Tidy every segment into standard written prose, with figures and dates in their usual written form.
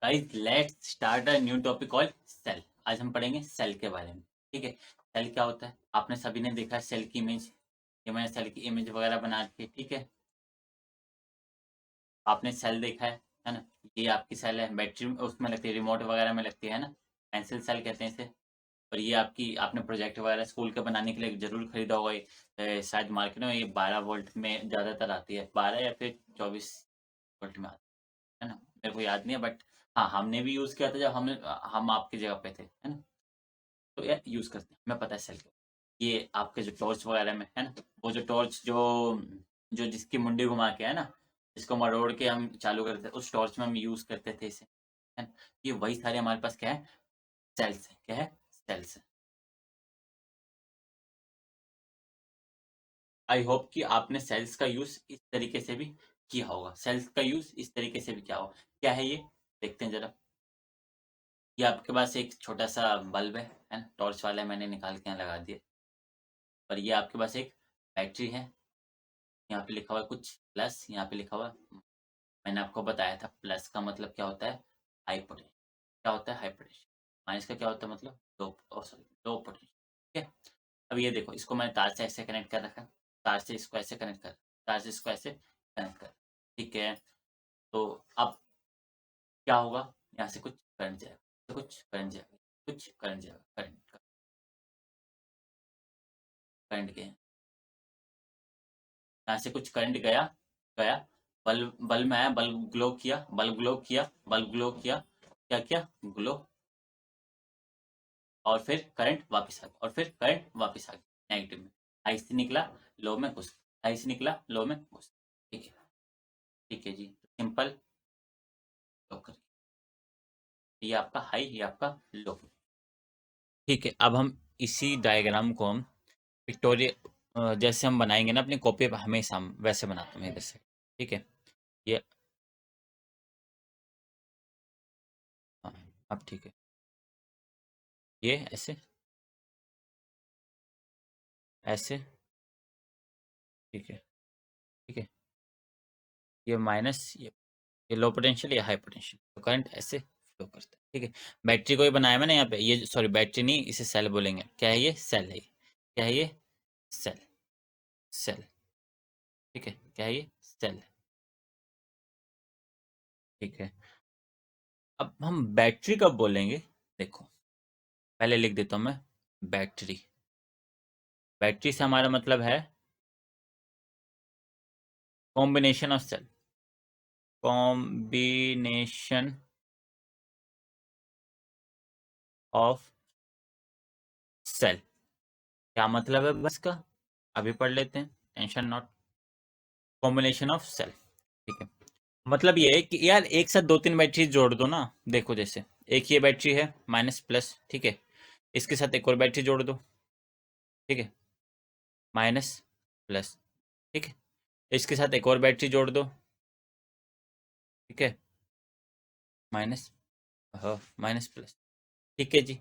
Guys let's start a new topic called cell. आज हम पढ़ेंगे सेल के बारे में। ठीक है, सेल क्या होता है? आपने सभी ने देखा है सेल की इमेज। ये मैंने सेल की इमेज वगैरह बना रखी है। ठीक है, आपने सेल देखा है ना? ये आपकी सेल है, बैटरी उसमें लगती है, रिमोट वगैरह में लगती है ना। पेंसिल सेल कहते हैं इसे। और ये आपकी आपने प्रोजेक्ट वगैरह स्कूल के बनाने के लिए जरूर खरीदा होगा। शायद मार्केट में ये 12 वोल्ट में ज़्यादातर आती है, 12 या फिर 24 वोल्ट में आती है ना, मेरे को याद नहीं है बट हाँ, हमने भी यूज़ किया था जब हम आपकी जगह पे थे, है ना? तो यार यूज़ करते हैं, हमें पता है सेल का। ये आपके जो टॉर्च वगैरह में है ना, वो जो टॉर्च जो जो जिसकी मुंडी घुमा के है ना, जिसको मरोड़ के हम चालू करते थे, उस टॉर्च में हम यूज़ करते थे इसे, है ना? ये वही सारे हमारे पास क्या है? सेल्स है। क्या है? सेल्स है। आई होप कि आपने सेल्स का यूज़ इस तरीके से भी किया होगा। सेल्स का यूज़ इस तरीके से भी किया होगा। क्या है ये? देखते हैं ज़रा। ये आपके पास एक छोटा-सा बल्ब है ना? टॉर्च वाला मैंने निकाल के यहाँ लगा दिया। और ये आपके पास एक बैटरी है। यहाँ पे लिखा हुआ है कुछ प्लस, यहाँ पे लिखा हुआ है। मैंने आपको बताया था प्लस का मतलब क्या होता है? High potential. क्या होता है? High potential. माइनस का क्या होता है मतलब? लो पोटेंशियल। ठीक है? अब ये देखो, इसको मैंने तार से ऐसे कनेक्ट कर रखा, तार से इसको ऐसे कनेक्ट कर, तार से इसको ऐसे कनेक्ट कर। ठीक है? तो अब क्या होगा? यहाँ से कुछ करंट जाएगा, तो कुछ करंट जाएगा, कुछ करंट जाएगा, करंट करंट गया। यहाँ से कुछ करंट गया, गया, बल्ब बल्ब में आया, बल्ब ग्लो किया, बल्ब ग्लो किया, बल्ब ग्लो किया, क्या किया? ग्लो। और फिर करंट वापस आ गया, और फिर करंट वापस आ गया नेगेटिव में। हाई से निकला, लो में घुस, हाई से निकला, लो में घुस। ठीक है, ठीक है जी, सिंपल। लो कर, ये आपका हाई, ये आपका लो। ठीक है, अब हम इसी डायग्राम को हम पिक्टोरियल जैसे हम बनाएंगे ना अपनी कॉपी पर, हमेशा हम वैसे बनाते हैं इधर से। ठीक है, ये हाँ, अब ठीक है, ये ऐसे, ऐसे। ठीक है, ठीक है, ये माइनस, ये लो पोटेंशियल, ये हाई पोटेंशियल, तो करंट ऐसे फ्लो करता है। ठीक है, बैटरी को ही बनाया मैंने यहाँ पे, ये सॉरी बैटरी नहीं, इसे सेल बोलेंगे। क्या है ये? सेल है। क्या है ये? सेल। सेल। ठीक है, क्या है ये? सेल। ठीक है, अब हम बैटरी कब बोलेंगे? देखो, पहले लिख देता हूँ मैं, बैटरी। बैटरी से हमारा मतलब है combination of cell. Combination of cell. क्या मतलब है बस का? अभी पढ़ लेते हैं, tension not. Combination of cell. ठीक है, मतलब ये है कि यार एक साथ दो तीन बैटरी जोड़ दो ना। देखो जैसे एक ये बैटरी है माइनस प्लस, ठीक है, इसके साथ एक और बैटरी जोड़ दो। ठीक है, माइनस प्लस। ठीक है, इसके साथ एक और बैटरी जोड़ दो। ठीक है, माइनस, हाँ माइनस प्लस। ठीक है जी,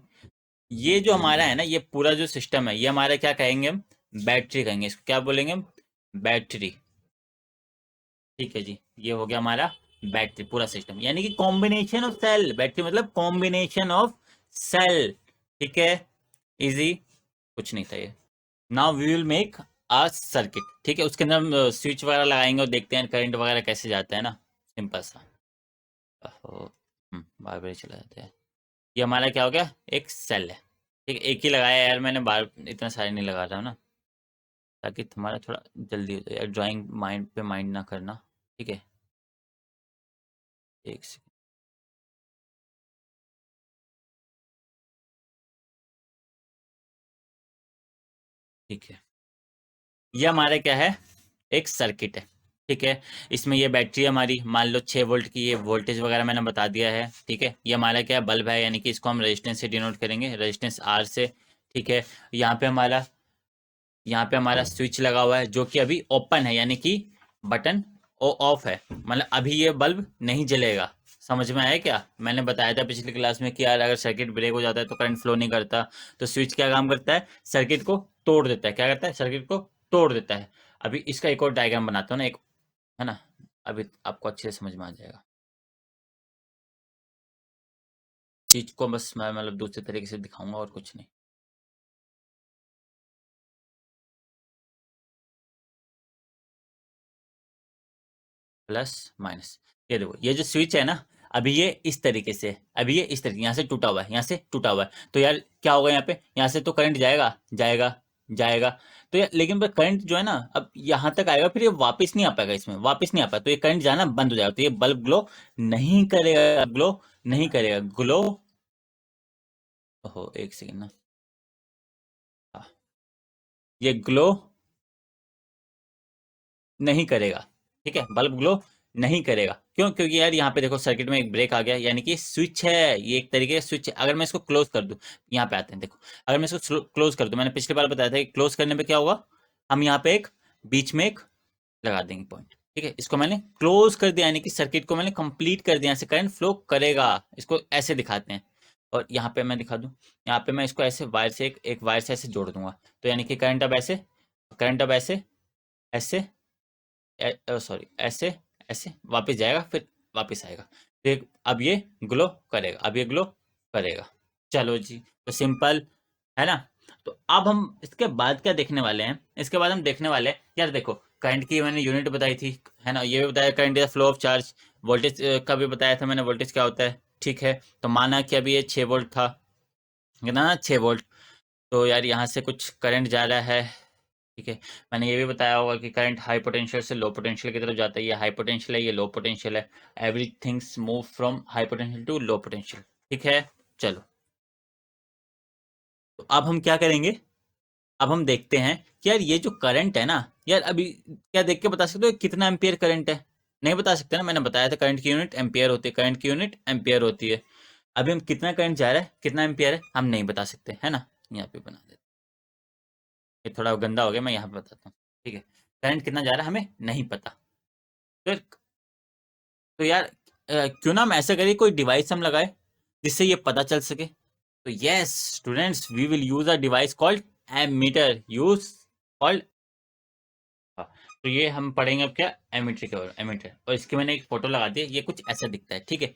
ये जो हमारा है ना, ये पूरा जो सिस्टम है, ये हमारा क्या कहेंगे हम? बैटरी कहेंगे इसको। क्या बोलेंगे हम? बैटरी। ठीक है जी, ये हो गया हमारा बैटरी पूरा सिस्टम, यानी कि कॉम्बिनेशन ऑफ सेल। बैटरी मतलब कॉम्बिनेशन ऑफ सेल। ठीक है, इजी, कुछ नहीं था ये। Now we will make a circuit. ठीक है, उसके अंदर हम स्विच वगैरह लगाएंगे और देखते हैं करंट वगैरह कैसे जाता है ना, सिंपल सा। ओहो, बार बार चला जाता है। ये हमारा क्या हो गया? एक सेल है। ठीक है, एक ही लगाया यार मैंने, बार इतना सारे नहीं लगा रहा हूँ ना, ताकि तुम्हारा थोड़ा जल्दी हो जाए। ड्राइंग माइंड पे माइंड ना करना। ठीक है, एक सेकंड। ठीक है, ये हमारा क्या है? एक सर्किट है। ठीक है, इसमें ये बैटरी हमारी मान लो 6 वोल्ट की, ये वोल्टेज वगैरह मैंने बता दिया है। ठीक है, ये हमारा क्या है? बल्ब है, यानी कि इसको हम रेजिस्टेंस से डिनोट करेंगे, रेजिस्टेंस आर से। ठीक है, यहाँ पे हमारा यहाँ पे हमारा स्विच लगा हुआ है जो कि अभी ओपन है, यानी कि बटन ऑफ है, मतलब अभी ये बल्ब नहीं जलेगा। समझ में आया क्या? मैंने बताया था पिछली क्लास में कि यार अगर सर्किट ब्रेक हो जाता है तो करंट फ्लो नहीं करता, तो स्विच क्या काम करता है? सर्किट को तोड़ देता है। क्या करता है? सर्किट को तोड़ देता है। अभी इसका एक और डायग्राम बनाता हूँ ना, एक, है ना, अभी आपको अच्छे से समझ में आ जाएगा। चीज को बस मैं मतलब दूसरे तरीके से दिखाऊंगा और कुछ नहीं। प्लस माइनस, ये देखो ये जो स्विच है ना, अभी ये इस तरीके से, अभी ये इस तरीके, यहाँ से टूटा हुआ है, यहाँ से टूटा हुआ है, तो यार क्या होगा यहाँ पे, यहाँ से तो करंट जाएगा जाएगा जाएगा, तो यार लेकिन करंट जो है ना अब यहाँ तक आएगा, फिर ये वापस नहीं आ पाएगा, इसमें वापस नहीं आ पाएगा, तो ये करंट जाना बंद हो जाएगा, तो ये बल्ब ग्लो नहीं करेगा, ग्लो नहीं करेगा, ग्लो, ओहो एक सेकेंड ना, हाँ, ये ग्लो नहीं करेगा, ठीक है, बल्ब ग्लो नहीं करेगा, क्यों, क्योंकि यार यहाँ पे देखो सर्किट में एक ब्रेक आ गया, यानी कि स्विच है, ये एक तरीके का स्विच है। अगर मैं इसको क्लोज कर दूं, यहाँ पे आते हैं देखो, अगर मैं इसको क्लोज कर दूं, मैंने पिछली बार बताया था कि क्लोज करने पे क्या होगा, हम यहाँ पे एक बीच में एक लगा देंगे पॉइंट, ठीक है, इसको मैंने क्लोज कर दिया, यानी कि सर्किट को मैंने कंप्लीट कर दिया, ऐसे करंट फ्लो करेगा, इसको ऐसे दिखाते हैं। और यहाँ पे मैं दिखा दूं, यहाँ पे मैं इसको ऐसे वायर से एक वायर से ऐसे जोड़ दूंगा, तो यानी कि करंट अब ऐसे, करंट अब ऐसे, ऐसे, सॉरी ऐसे, ऐसे वापस जाएगा, फिर वापस आएगा, तो अब ये ग्लो करेगा, अब ये ग्लो करेगा। चलो जी, तो सिंपल है ना। तो अब हम इसके बाद क्या देखने वाले हैं, इसके बाद हम देखने वाले हैं, यार देखो करंट की मैंने यूनिट बताई थी, है ना, ये भी बताया current is flow of charge, voltage का भी बताया था मैंने, वोल्टेज क्या होता है, ठीक है, तो माना कि अभी ये 6 वोल्ट था, है ना, 6 वोल्ट, तो यार यहाँ से कुछ करंट जा रहा है, ठीक है, मैंने ये भी बताया होगा कि करंट हाई पोटेंशियल से लो पोटेंशियल की तरफ जाता है, ये हाई पोटेंशियल है, ये लो पोटेंशियल है, everything's move from high potential to low potential, ठीक है। चलो, तो अब हम क्या करेंगे, अब हम देखते हैं कि यार ये जो करंट है ना, यार अभी क्या देख के बता सकते हो कितना एम्पियर करंट है, नहीं बता सकते ना, मैंने बताया था करंट की यूनिट एम्पियर होती है, करंट की यूनिट एम्पियर होती है। अभी हम कितना करंट जा रहा है, कितना एम्पियर है, हम नहीं बता सकते, है ना, यहाँ पे बना देते, ये थोड़ा गंदा हो गया, मैं यहाँ पे बताता हूँ, ठीक है, करंट कितना जा रहा है हमें नहीं पता, तो तो यार क्यों ना हम ऐसा करिए, कोई डिवाइस हम लगाए जिससे ये पता चल सके, तो yes students, we will use a device called ammeter, use called, तो ये हम पढ़ेंगे अब क्या, एमीटर के बारे, एमीटर, और इसकी मैंने एक फोटो लगा दी है, ये कुछ ऐसा दिखता है, ठीक है,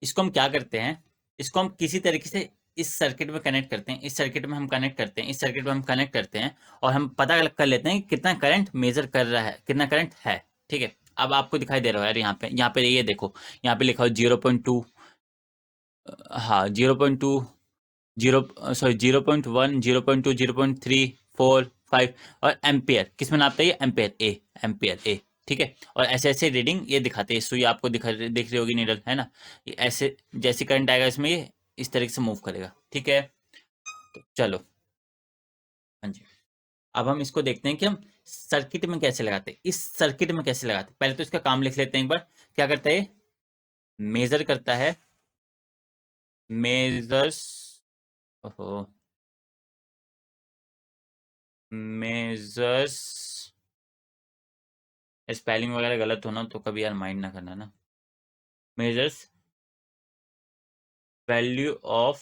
इसको हम क्या करते हैं, इसको हम किसी तरीके से इस सर्किट में कनेक्ट करते हैं, इस सर्किट में हम कनेक्ट करते हैं, इस सर्किट में हम कनेक्ट करते हैं, और हम पता कर लेते हैं कि कितना करंट मेजर कर रहा है, कितना करंट है, ठीक है। अब आपको दिखाई दे रहा है यार, यहाँ पे ये देखो, यहाँ पे लिखा हो 0.2, हाँ 0.2, 0, सॉरी 0.1, 0.2, 0.3, 4, 5, और एम्पियर किस में नापता है ये, एम्पियर ए, एम्पियर ए, ठीक है, और ऐसे ऐसे रीडिंग ये दिखाते हैं, सुई आपको दिख रही होगी नीडल, है ना, ये ऐसे जैसे करंट आएगा इसमें ये इस तरीके से मूव करेगा, ठीक है। तो चलो, हाँ जी, अब हम इसको देखते हैं कि हम सर्किट में कैसे लगाते हैं, इस सर्किट में कैसे लगाते हैं, पहले तो इसका काम लिख लेते हैं एक बार, क्या करता है, मेजर करता है, मेजर्स, ओहो, मेजर्स, स्पेलिंग वगैरह गलत होना तो कभी यार माइंड ना करना ना, मेजर्स वैल्यू ऑफ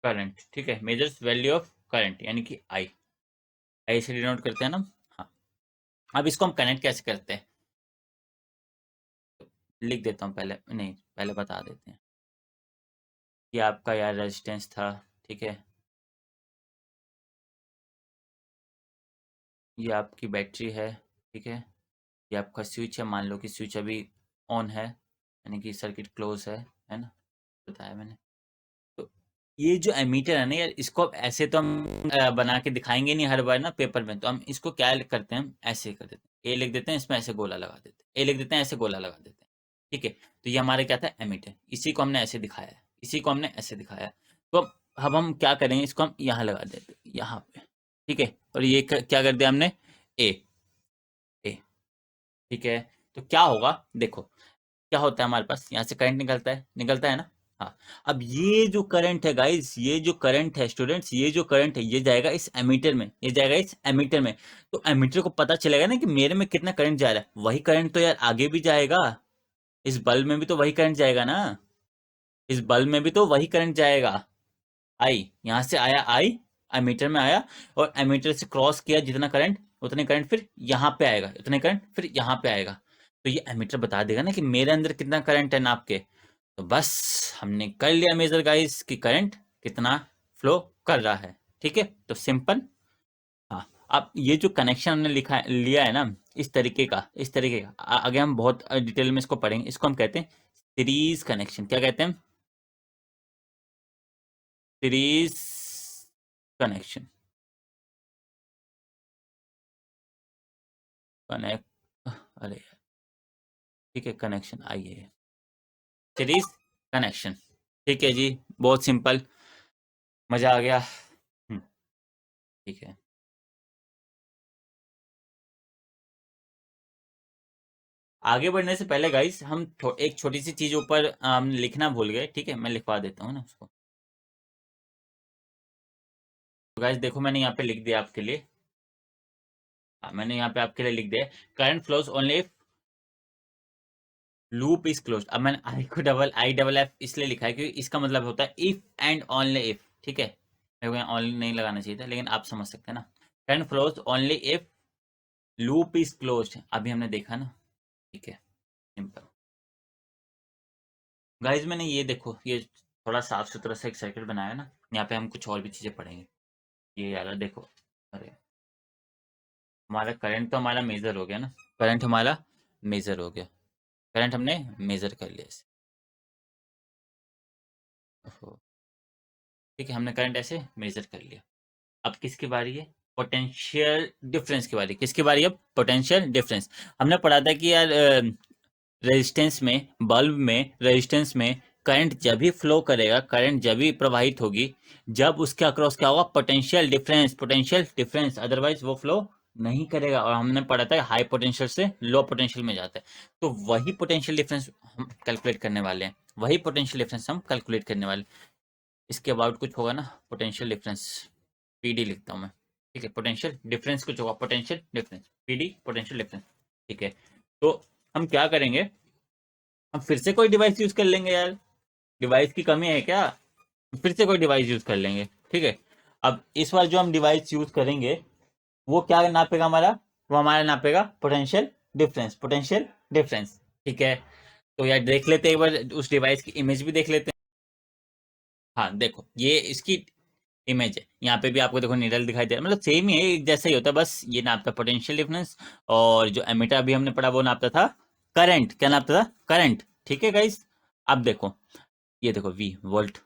करंट, ठीक है, मेजर्स वैल्यू ऑफ करंट, यानी कि आई, आई से डिनोट करते हैं ना, हाँ। अब इसको हम कनेक्ट कैसे करते हैं, लिख देता हूँ पहले, नहीं पहले बता देते हैं, ये आपका यार रेजिस्टेंस था, ठीक है, ये आपकी बैटरी है, ठीक है, ये आपका स्विच है, मान लो कि स्विच अभी ऑन है, यानी कि सर्किट क्लोज है ना, बताया मैंने। तो ये जो एमीटर है ना यार, इसको अब ऐसे तो हम बना के दिखाएंगे नहीं हर बार ना पेपर में, तो हम इसको क्या करते हैं, हम ऐसे कर देते हैं, ए लिख देते हैं, इसमें ऐसे गोला लगा देते हैं, ए लिख देते हैं, ऐसे गोला लगा देते हैं, ठीक है, तो ये हमारे क्या था, एमीटर, इसी को हमने ऐसे दिखाया है, इसी को हमने ऐसे दिखाया है, तो अब हम क्या करेंगे, इसको हम यहाँ लगा देते हैं, यहाँ पे, ठीक है, और ये क्या कर दिया हमने, ए, ए, ठीक है, तो क्या होगा देखो, क्या होता है हमारे पास, यहाँ से करंट निकलता है ना, हाँ, अब ये जो करंट है गाइस, ये जो करंट है स्टूडेंट्स, ये जो करंट है ये जाएगा इस एमीटर में, ये जाएगा इस एमीटर में, तो एमीटर को पता चलेगा ना कि मेरे में कितना करंट जा रहा है, वही करंट तो यार आगे भी जाएगा, इस बल्ब में भी तो वही करंट जाएगा ना, इस बल्ब में भी तो वही करंट जाएगा, आई यहाँ से आया, आई एमीटर में आया, और एमीटर से क्रॉस किया जितना करंट, उतने करंट फिर यहाँ पे आएगा, उतने करंट फिर यहाँ पे आएगा, तो ये एमीटर बता देगा ना कि मेरे अंदर कितना करंट है नाप के। तो बस हमने कर लिया मेजर गाइस कि करंट कितना फ्लो कर रहा है। ठीक है, तो सिंपल। हाँ, अब ये जो कनेक्शन हमने लिखा लिया है ना, इस तरीके का आगे हम बहुत डिटेल में इसको पढ़ेंगे। इसको हम कहते हैं सीरीज कनेक्शन। क्या कहते हैं? Series connection. कनेक्ट, अरे ठीक है, कनेक्शन आइए, सीरीज कनेक्शन। ठीक है जी, बहुत सिंपल, मजा आ गया। ठीक है, आगे बढ़ने से पहले गाइस हम एक छोटी सी चीज ऊपर लिखना भूल गए। ठीक है, मैं लिखवा देता हूँ ना उसको। तो गाइस देखो, मैंने यहाँ पे लिख दिया आपके लिए। मैंने यहाँ पे आपके लिए लिख दिया, current flows only loop is close. अब मैंने आई डबल एफ इसलिए लिखा है क्योंकि इसका मतलब होता है इफ एंड ओनली इफ। ठीक है, मेरे को यहाँ ओनली नहीं लगाना चाहिए था, लेकिन आप समझ सकते हैं ना। Current flows only if loop is close, अभी हमने देखा ना। ठीक है, सिंपल। गाइज मैंने ये देखो, ये थोड़ा साफ सुथरा सा एक सर्किट बनाया है ना। यहाँ पे हम कुछ और भी चीजें पढ़ेंगे। ये यार देखो, अरे हमारा करंट तो हमारा मेजर हो गया ना। करंट हमारा मेजर हो गया, करंट हमने मेजर कर लिया इसे। ओहो, ठीक है, हमने करंट ऐसे मेजर कर लिया। अब किसकी बारी है? पोटेंशियल डिफरेंस की बारी। किसकी बारी? अब पोटेंशियल डिफरेंस। हमने पढ़ा था कि यार रेजिस्टेंस में, बल्ब में, रेजिस्टेंस में करंट जब भी फ्लो करेगा, करंट जब भी प्रवाहित होगी, जब उसके अक्रॉस क्या होगा? Potential difference, potential difference, otherwise वो फ्लो नहीं करेगा। और हमने पढ़ा था हाई पोटेंशियल से लो पोटेंशियल में जाता है। तो वही पोटेंशियल डिफरेंस हम कैलकुलेट करने वाले हैं, वही पोटेंशियल डिफरेंस हम कैलकुलेट करने वाले हैं। इसके अबाउट कुछ होगा ना, पोटेंशियल डिफरेंस, पीडी लिखता हूँ मैं। ठीक है, पोटेंशियल डिफरेंस कुछ होगा, potential difference, PD, potential difference. ठीक है, तो हम क्या करेंगे, हम फिर से कोई डिवाइस यूज कर लेंगे यार। डिवाइस की कमी है क्या? फिर से कोई डिवाइस यूज कर लेंगे। ठीक है, अब इस बार जो हम डिवाइस यूज करेंगे वो क्या नापेगा हमारा? वो हमारा नापेगा पोटेंशियल डिफरेंस, पोटेंशियल डिफरेंस। ठीक है, तो यार देख लेते हैं एक बार, उस डिवाइस की इमेज भी देख लेते हैं। हाँ देखो, ये इसकी इमेज है। यहाँ पे भी आपको देखो निडल दिखाई दे रहा है, मतलब सेम ही है, एक जैसा ही होता है, बस ये नापता पोटेंशियल डिफरेंस। और जो एमीटर अभी हमने पढ़ा वो नापता था करंट। क्या नापता था? करंट। ठीक है गाइस, अब देखो, ये देखो वी वोल्ट।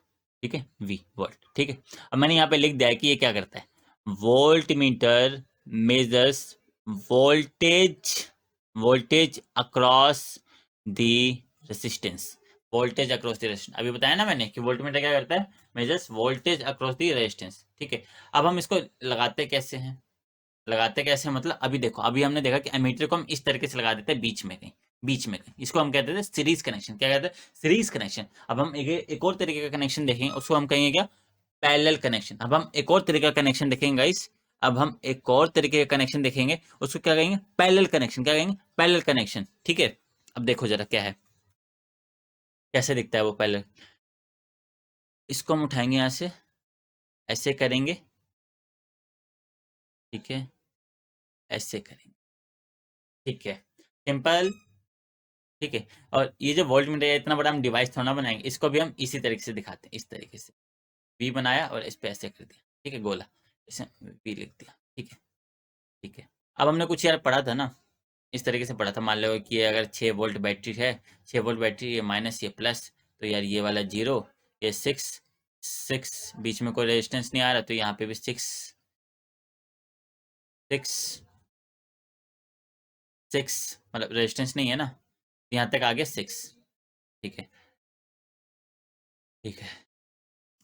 ठीक है, वी वोल्ट। ठीक है, अब मैंने यहाँ पे लिख दिया है कि ये क्या करता है। Volt meter measures voltage, voltage across the resistance, voltage across the resistance. अभी बताया ना मैंने कि वोल्ट मीटर क्या करता है? Measures voltage across the resistance. ठीक है, अब हम इसको लगाते कैसे हैं? लगाते कैसे हैं मतलब, अभी देखो, अभी हमने देखा कि एमीटर को हम इस तरीके से लगा देते हैं बीच में कहीं, बीच में कहीं। इसको हम कहते थे सीरीज कनेक्शन। क्या कहते हैं? Series connection. अब हम एक और तरीके का कनेक्शन देखेंगे, उसको हम कहेंगे क्या? Parallel connection. अब हम एक और तरीके का कनेक्शन देखेंगे गाइस, अब हम एक और तरीके का कनेक्शन देखेंगे, उसको क्या कहेंगे? Parallel connection. क्या कहेंगे? Parallel connection. ठीक है, अब देखो जरा क्या है, कैसे दिखता है वो पैरेलल। इसको हम उठाएंगे यहाँ से, ऐसे करेंगे। ठीक है, ऐसे करेंगे। ठीक है, सिंपल। ठीक है, और ये जो वोल्ट मीटर है, इतना बड़ा हम डिवाइस थोड़ा ना बनाएंगे, इसको भी हम इसी तरीके से दिखाते हैं, इस तरीके से। वी बनाया और इस पे ऐसे कर दिया। ठीक है, गोला, इसे वी लिख दिया। ठीक है, ठीक है। अब हमने कुछ यार पढ़ा था ना, इस तरीके से पढ़ा था। मान लो कि अगर 6 वोल्ट बैटरी है, 6 वोल्ट बैटरी, ये माइनस ये प्लस, तो यार ये वाला जीरो, ये सिक्स, सिक्स बीच में कोई रेजिस्टेंस नहीं आ रहा, तो यहाँ पे भी सिक्स, सिक्स, सिक्स, मतलब रेजिस्टेंस नहीं है ना, यहाँ तक आ गया सिक्स। ठीक है, ठीक है।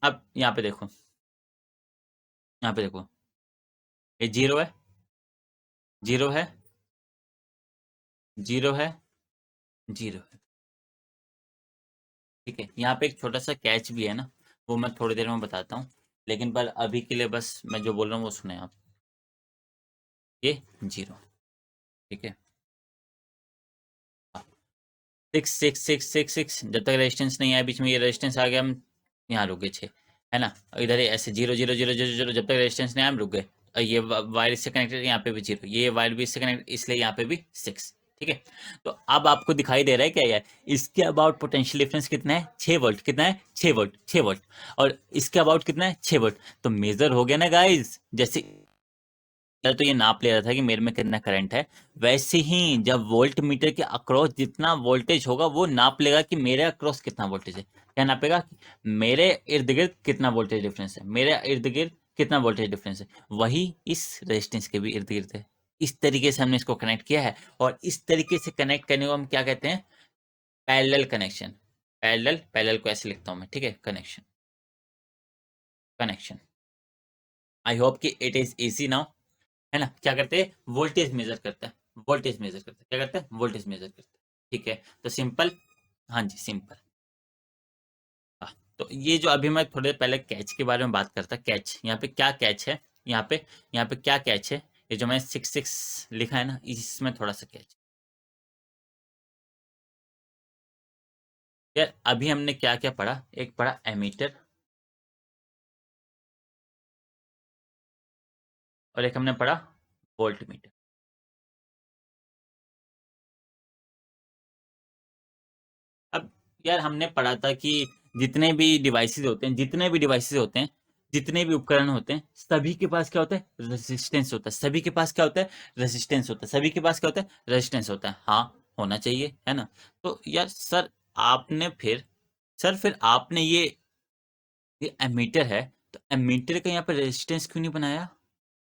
अब यहाँ पे देखो, यहाँ पे देखो, ये जीरो है, जीरो है, जीरो है, जीरो है। ठीक है, यहाँ पे एक छोटा सा कैच भी है ना, वो मैं थोड़ी देर में बताता हूँ, लेकिन पर अभी के लिए बस मैं जो बोल रहा हूँ वो सुने आप। ये जीरो। ठीक है, six, six, six, six, six, जब तक रेजिस्टेंस नहीं आया बीच में, ये रेजिस्टेंस आ गया, हम यहाँ रुक गए 6, है ना। और इधर ही ऐसे zero, zero, zero, zero, zero, जब तक रेजिस्टेंस नहीं आया हम रुक गए। और ये वायर इससे कनेक्टेड, यहाँ पे भी जीरो, ये वायर भी इससे कनेक्टेड, इसलिए यहाँ पे भी सिक्स। ठीक है। तो अब आपको दिखाई दे रहा है क्या यार, इसके अबाउट पोटेंशियल डिफरेंस कितना है, 6 वोल्ट, कितना है 6 वोल्ट, 6 वोल्ट, और इसके अबाउट कितना है 6 वोल्ट। तो मेजर हो गया ना गाइस, जैसे तो ये नाप ले रहा था कि मेरे में कितना करंट है, वैसे ही जब वोल्ट मीटर के अक्रॉस जितना वोल्टेज होगा वो नाप लेगा कि मेरे अक्रॉस कितना वोल्टेज है। क्या नापेगा, मेरे इर्द गिर्द कितना वोल्टेज डिफरेंस है, मेरे इर्द गिर्द कितना वोल्टेज डिफरेंस है, वही इस रेजिस्टेंस के भी इर्द गिर्द है। इस तरीके से हमने इसको कनेक्ट किया है, और इस तरीके से कनेक्ट करने को हम क्या कहते हैं, पैरेलल कनेक्शन। पैरेलल, पैरेलल को ऐसे लिखता हूं मैं, ठीक है, कनेक्शन, कनेक्शन। आई होप कि इट इज इजी नाउ, है ना। क्या करते हैं, वोल्टेज मेजर करता है, वोल्टेज मेजर करता है, क्या करता है, वोल्टेज मेजर करता है, ठीक है। तो सिंपल, हाँ जी सिंपल। हाँ, तो ये जो अभी मैं थोड़े पहले कैच के बारे में बात करता, कैच, यहाँ पे क्या कैच है, यहाँ पे क्या कैच है, ये जो मैंने 6 लिखा है ना, इसमें थोड़ा सा कैच। यार अभी हमने क्या क्या पढ़ा, एक पढ़ा एमीटर, और एक हमने पढ़ा वोल्ट मीटर। अब यार हमने पढ़ा था कि जितने भी डिवाइसेस होते हैं, जितने भी डिवाइसेस होते हैं, जितने भी उपकरण होते हैं, सभी के पास क्या होता है, रेजिस्टेंस होता है। सभी के पास क्या होता है, रेजिस्टेंस होता है। सभी के पास क्या होता है, रेजिस्टेंस होता है। हाँ, होना चाहिए, है ना। तो यार सर, आपने फिर, सर फिर आपने ये एमीटर है, तो एमीटर का यहाँ पे रेजिस्टेंस क्यों नहीं बनाया,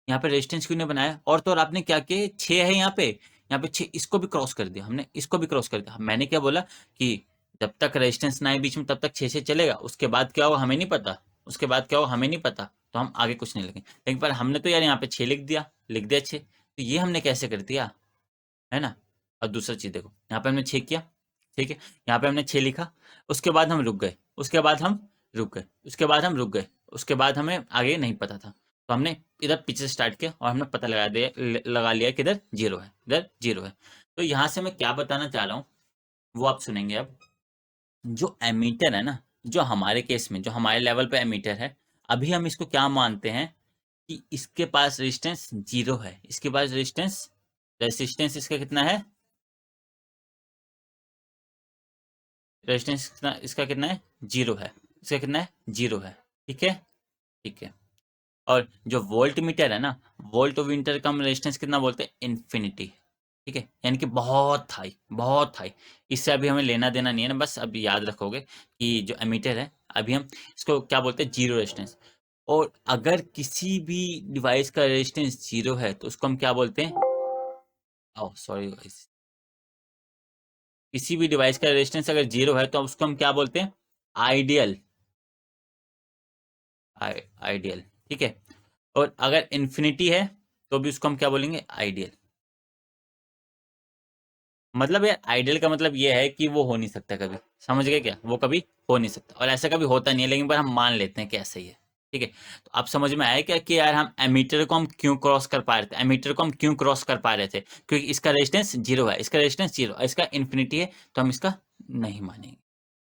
यहाँ पे रेजिस्टेंस क्यों नहीं बनाया। और तो और आपने क्या किया, 6 है यहाँ पे, यहाँ पे 6, इसको भी क्रॉस कर दिया हमने, इसको भी क्रॉस कर दिया। मैंने क्या बोला कि जब तक रेजिस्टेंस ना आए बीच में तब तक 6 से चलेगा, उसके बाद क्या होगा हमें नहीं पता, उसके बाद क्या होगा हमें नहीं पता, तो हम आगे कुछ नहीं लिखेंगे। लेकिन पर हमने तो यार यहाँ पे 6 लिख दिया, लिख दिया 6, तो ये हमने कैसे कर दिया, है ना। और दूसरा चीज देखो, यहाँ पे हमने 6 किया, ठीक है, यहाँ पे हमने 6 लिखा, उसके बाद हम रुक गए, उसके बाद हम रुक गए, उसके बाद हम रुक गए, उसके बाद हमें आगे नहीं पता था, तो हमने इधर पीछे से स्टार्ट किया और हमने पता लगा लिया कि इधर जीरो है, इधर जीरो है। तो यहाँ से मैं क्या बताना चाह रहा हूँ वो आप सुनेंगे अब। जो एमीटर है ना, जो हमारे केस में, जो हमारे लेवल पे एमीटर है, अभी हम इसको क्या मानते हैं कि इसके पास रेजिस्टेंस जीरो है, इसके पास रेजिस्टेंस, रेजिस्टेंस इसका कितना है, रेजिस्टेंस कितना, इसका कितना है, जीरो है, इसका कितना है, जीरो है, ठीक है, ठीक है। और जो वोल्ट मीटर है ना, वोल्ट मीटर का हम रेजिस्टेंस कितना बोलते हैं, इन्फिनिटी, ठीक है, यानी कि बहुत हाई, बहुत हाई। इससे अभी हमें लेना देना नहीं है ना, बस अभी याद रखोगे कि जो एमीटर है, अभी हम इसको क्या बोलते हैं, जीरो रेजिस्टेंस। और अगर किसी भी डिवाइस का रेजिस्टेंस जीरो है तो उसको हम क्या बोलते हैं, ओह सॉरी, किसी भी डिवाइस का रेजिस्टेंस अगर जीरो है तो उसको हम क्या बोलते हैं, आइडियल, आइडियल, ठीक है। और अगर इन्फिनिटी है तो भी उसको हम क्या बोलेंगे, आइडियल। मतलब यार आइडियल का मतलब ये है कि वो हो नहीं सकता कभी, समझ गए क्या, वो कभी हो नहीं सकता, और ऐसा कभी होता नहीं है, लेकिन पर हम मान लेते हैं कि ऐसा ही है, ठीक है। तो आप समझ में आया क्या कि यार हम एमीटर को हम क्यों क्रॉस कर पा रहे थे, एमीटर को हम क्यों क्रॉस कर पा रहे थे, क्योंकि इसका रेजिस्टेंस जीरो है, इसका रेजिस्टेंस जीरो, इसका इन्फिनिटी है, तो हम इसका नहीं मानेंगे,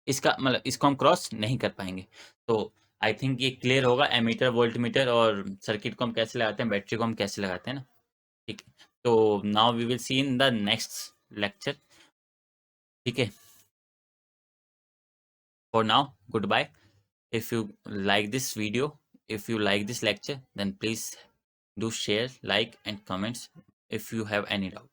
इसका मतलब इसको हम क्रॉस नहीं कर पाएंगे। तो आई थिंक ये क्लियर होगा, एमीटर, वोल्ट मीटर और सर्किट को हम कैसे लगाते हैं, बैटरी को हम कैसे लगाते हैं ना, ठीक है। तो now we will see in the next lecture, ठीक है। For now goodbye. If you like this video, if you like this lecture, then please do share, like and comments if you have any doubt.